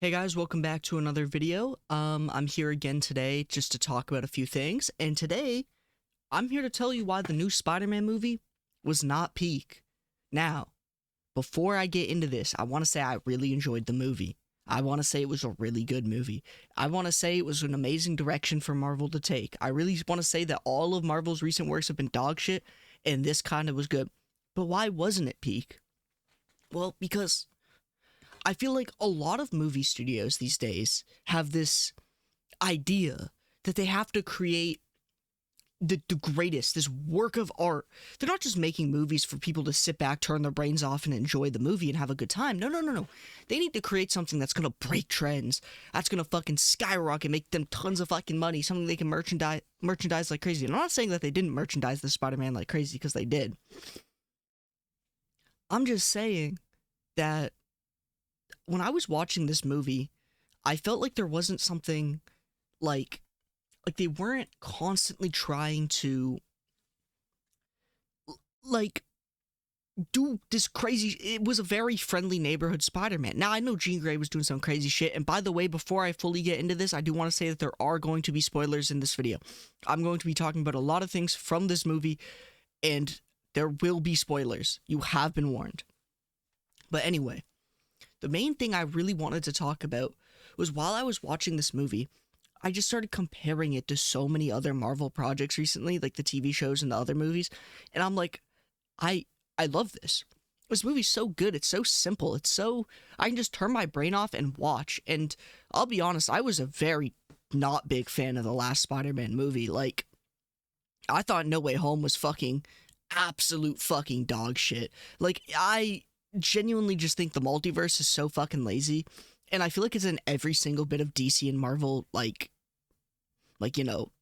Hey guys, welcome back to another video. I'm here again today just to talk about a few things, and today I'm here to tell you why the new Spider-Man movie was not peak. Now, before I get into this, I want to say I really enjoyed the movie. I want to say it was a really good movie. I want to say it was an amazing direction for Marvel to take. I really want to say that all of Marvel's recent works have been dog shit, and this kind of was good. But why wasn't it peak? Well, because I feel like a lot of movie studios these days have this idea that they have to create the greatest, this work of art. They're not just making movies for people to sit back, turn their brains off, and enjoy the movie and have a good time. No, no, no, no. They need to create something that's going to break trends, that's going to fucking skyrocket, make them tons of fucking money, something they can merchandise like crazy. And I'm not saying that they didn't merchandise the Spider-Man like crazy, because they did. I'm just saying that when I was watching this movie, I felt like there wasn't something like they weren't constantly trying to like do this crazy. It was a very friendly neighborhood Spider-Man. Now I know Jean Grey was doing some crazy shit, and by the way, before I fully get into this, I do want to say that there are going to be spoilers in this video. I'm going to be talking about a lot of things from this movie, and there will be spoilers. You have been warned. But anyway, the main thing I really wanted to talk about was, while I was watching this movie, I just started comparing it to so many other Marvel projects recently, like the TV shows and the other movies, and I'm like, I love this. This movie's so good. It's so simple. It's so, I can just turn my brain off and watch. And I'll be honest, I was a very not big fan of the last Spider-Man movie. Like, I thought No Way Home was fucking absolute fucking dog shit. Like, I genuinely just think the multiverse is so fucking lazy, and I feel like it's in every single bit of DC and Marvel. Like you know,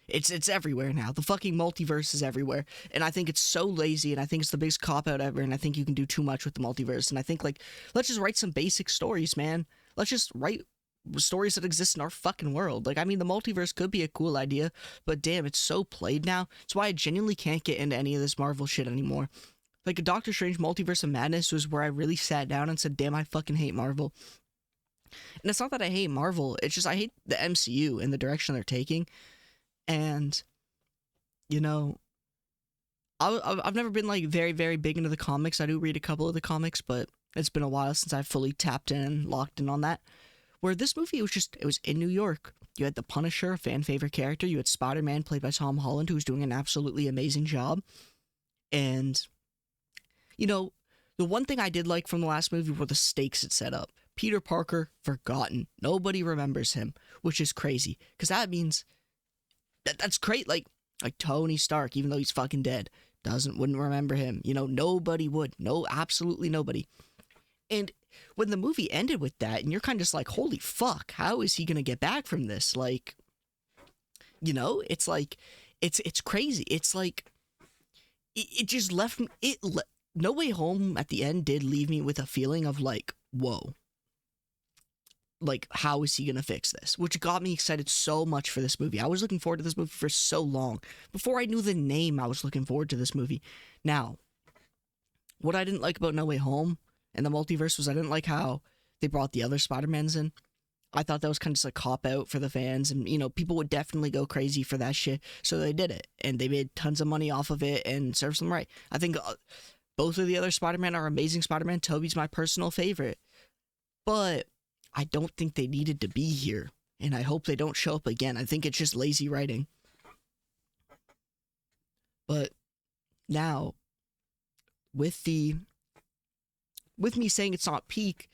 it's everywhere now. The fucking multiverse is everywhere, and I think it's so lazy, and I think it's the biggest cop out ever, and I think you can do too much with the multiverse. And I think, like, let's just write some basic stories, man. Let's just write stories that exist in our fucking world. Like, I mean, the multiverse could be a cool idea, but damn, it's so played now. That's why I genuinely can't get into any of this Marvel shit anymore. Like, a Doctor Strange Multiverse of Madness was where I really sat down and said, damn, I fucking hate Marvel. And it's not that I hate Marvel, it's just I hate the MCU and the direction they're taking. And, you know, I've never been, like, very, very big into the comics. I do read a couple of the comics, but it's been a while since I've fully tapped in, locked in on that. Where this movie, it was in New York. You had the Punisher, a fan favorite character. You had Spider-Man, played by Tom Holland, who was doing an absolutely amazing job. And, you know, the one thing I did like from the last movie were the stakes it set up. Peter Parker, forgotten. Nobody remembers him, which is crazy, because that means that's great. Like Tony Stark, even though he's fucking dead, wouldn't remember him. You know, nobody would. No, absolutely nobody. And when the movie ended with that, and you're kind of just like, holy fuck, how is he gonna get back from this? Like, you know, it's like, it's crazy. It's like, it just left me. No Way Home at the end did leave me with a feeling of like, whoa. Like, how is he gonna fix this? Which got me excited so much for this movie. I was looking forward to this movie for so long. Before I knew the name, I was looking forward to this movie. Now, what I didn't like about No Way Home and the multiverse was I didn't like how they brought the other Spider-Mans in. I thought that was kind of just a cop-out for the fans, and, you know, people would definitely go crazy for that shit, so they did it, and they made tons of money off of it, and serves them right. I think both of the other Spider-Man are amazing Spider-Man. Tobey's my personal favorite. But I don't think they needed to be here, and I hope they don't show up again. I think it's just lazy writing. But now, with me saying it's not peak,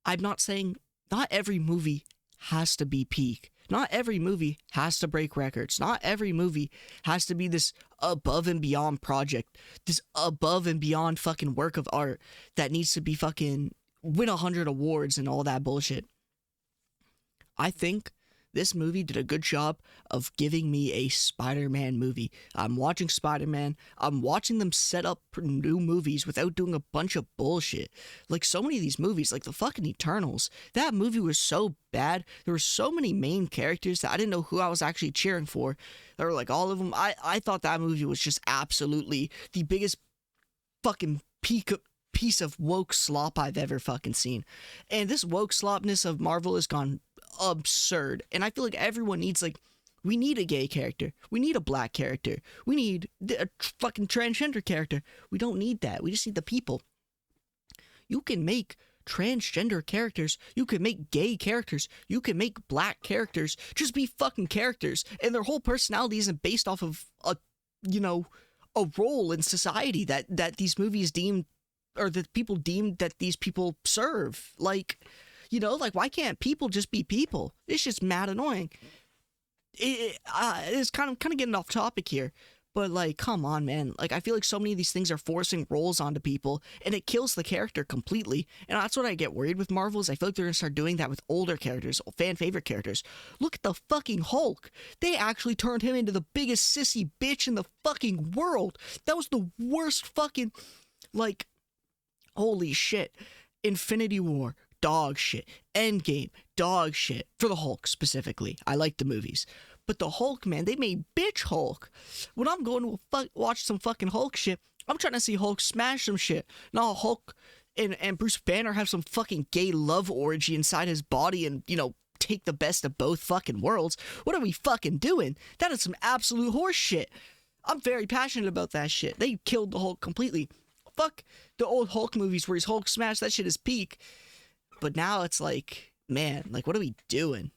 I'm not saying not every movie has to be peak. Not every movie has to break records. Not every movie has to be this above and beyond project, this above and beyond fucking work of art that needs to be fucking win 100 awards and all that bullshit. I think this movie did a good job of giving me a Spider-Man movie. I'm watching Spider-Man. I'm watching them set up new movies without doing a bunch of bullshit. Like, so many of these movies, like the fucking Eternals, that movie was so bad. There were so many main characters that I didn't know who I was actually cheering for. There were, like, all of them. I thought that movie was just absolutely the biggest fucking peak of piece of woke slop I've ever fucking seen. And this woke slopness of Marvel has gone absurd. And I feel like everyone needs, like, we need a gay character. We need a black character. We need a fucking transgender character. We don't need that. We just need the people. You can make transgender characters. You can make gay characters. You can make black characters. Just be fucking characters. And their whole personality isn't based off of a role in society that these movies deem, or that people deem that these people serve. Like, like, why can't people just be people? It's just mad annoying. It's kind of getting off topic here, but, like, come on, man. Like, I feel like so many of these things are forcing roles onto people, and it kills the character completely. And that's what I get worried with Marvel, is I feel like they're gonna start doing that with older characters, fan favorite characters. Look at the fucking Hulk. They actually turned him into the biggest sissy bitch in the fucking world. That was the worst fucking, like, holy shit. Infinity War, dog shit. Endgame, dog shit. For the Hulk specifically. I like the movies. But the Hulk, man, they made bitch Hulk. When I'm going to watch some fucking Hulk shit, I'm trying to see Hulk smash some shit. Not Hulk and Bruce Banner have some fucking gay love orgy inside his body and, take the best of both fucking worlds. What are we fucking doing? That is some absolute horse shit. I'm very passionate about that shit. They killed the Hulk completely. Fuck the old Hulk movies where he's Hulk smash. That shit is peak. But now it's like, man, like, what are we doing?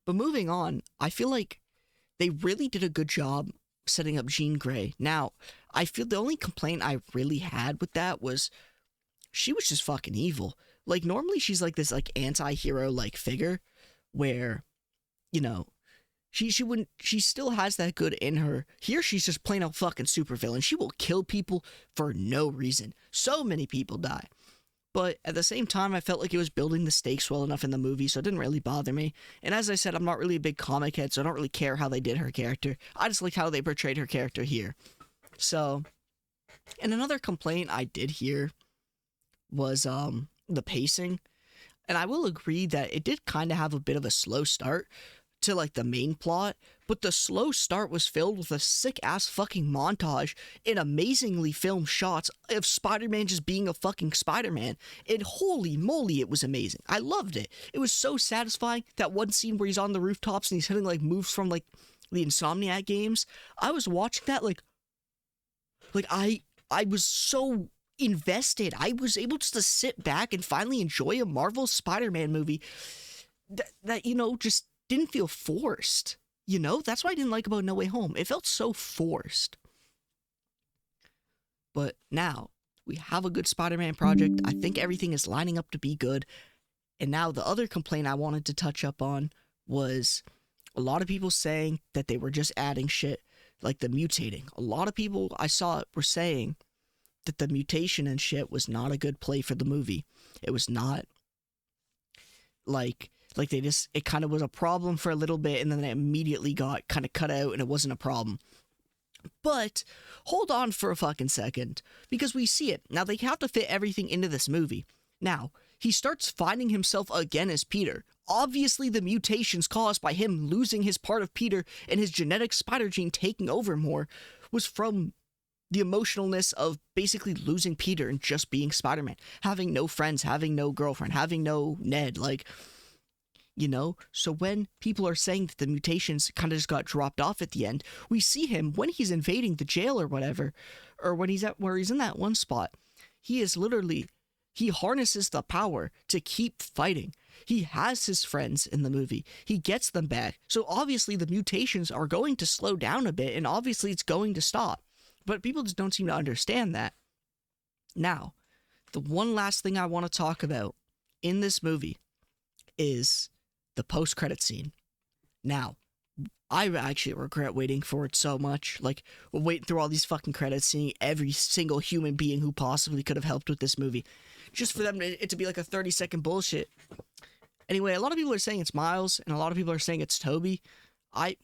But moving on, I feel like they really did a good job setting up Jean Grey. Now, I feel the only complaint I really had with that was she was just fucking evil. Like, normally she's like this, like, anti-hero like figure where, she still has that good in her. Here she's just plain old fucking supervillain. She will kill people for no reason. So many people die. But at the same time, I felt like it was building the stakes well enough in the movie, so it didn't really bother me. And as I said, I'm not really a big comic head, so I don't really care how they did her character. I just like how they portrayed her character here. So, and another complaint I did hear was the pacing. And I will agree that it did kind of have a bit of a slow start to, like, the main plot, but the slow start was filled with a sick-ass fucking montage and amazingly filmed shots of Spider-Man just being a fucking Spider-Man, and holy moly, it was amazing. I loved it. It was so satisfying. That one scene where he's on the rooftops and he's hitting, like, moves from, like, the Insomniac games. I was watching that, like I was so invested. I was able just to sit back and finally enjoy a Marvel Spider-Man movie that just didn't feel forced. That's what I didn't like about No Way Home. It felt so forced. But now we have a good Spider-Man project. I think everything is lining up to be good. And now the other complaint I wanted to touch up on was a lot of people saying that they were just adding shit, like the mutating. A lot of people I saw were saying that the mutation and shit was not a good play for the movie. It was not like it kind of was a problem for a little bit, and then it immediately got kind of cut out and it wasn't a problem. But hold on for a fucking second, because we see it. Now, they have to fit everything into this movie. Now, he starts finding himself again as Peter. Obviously, the mutations caused by him losing his part of Peter and his genetic spider gene taking over more was from the emotionalness of basically losing Peter and just being Spider-Man. Having no friends, having no girlfriend, having no Ned, so when people are saying that the mutations kind of just got dropped off at the end, we see him when he's invading the jail or whatever, or when he's in that one spot. He harnesses the power to keep fighting. He has his friends in the movie. He gets them back. So obviously the mutations are going to slow down a bit, and obviously it's going to stop. But people just don't seem to understand that. Now, the one last thing I want to talk about in this movie is the post-credit scene. Now, I actually regret waiting for it so much. Like, we're waiting through all these fucking credits, seeing every single human being who possibly could have helped with this movie, just for it to be like a 30-second bullshit. Anyway, a lot of people are saying it's Miles, and a lot of people are saying it's Toby.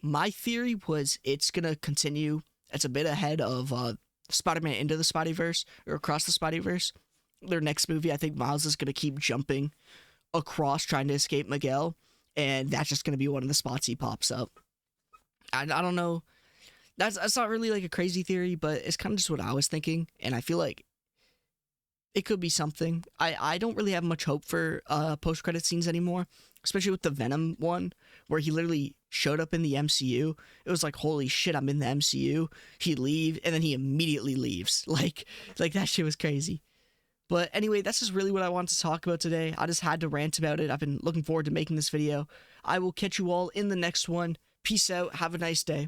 My theory was it's gonna continue. It's a bit ahead of Spider-Man Into the Spideyverse, or Across the Spideyverse. Their next movie, I think Miles is gonna keep jumping across trying to escape Miguel, and that's just gonna be one of the spots he pops up. I don't know. That's not really like a crazy theory, but it's kind of just what I was thinking, and I feel like it could be something. I don't really have much hope for post-credit scenes anymore, especially with the Venom one, where he literally showed up in the MCU. It was like, holy shit, I'm in the MCU. He leave, and then he immediately leaves. Like that shit was crazy. But anyway, that's just really what I wanted to talk about today. I just had to rant about it. I've been looking forward to making this video. I will catch you all in the next one. Peace out. Have a nice day.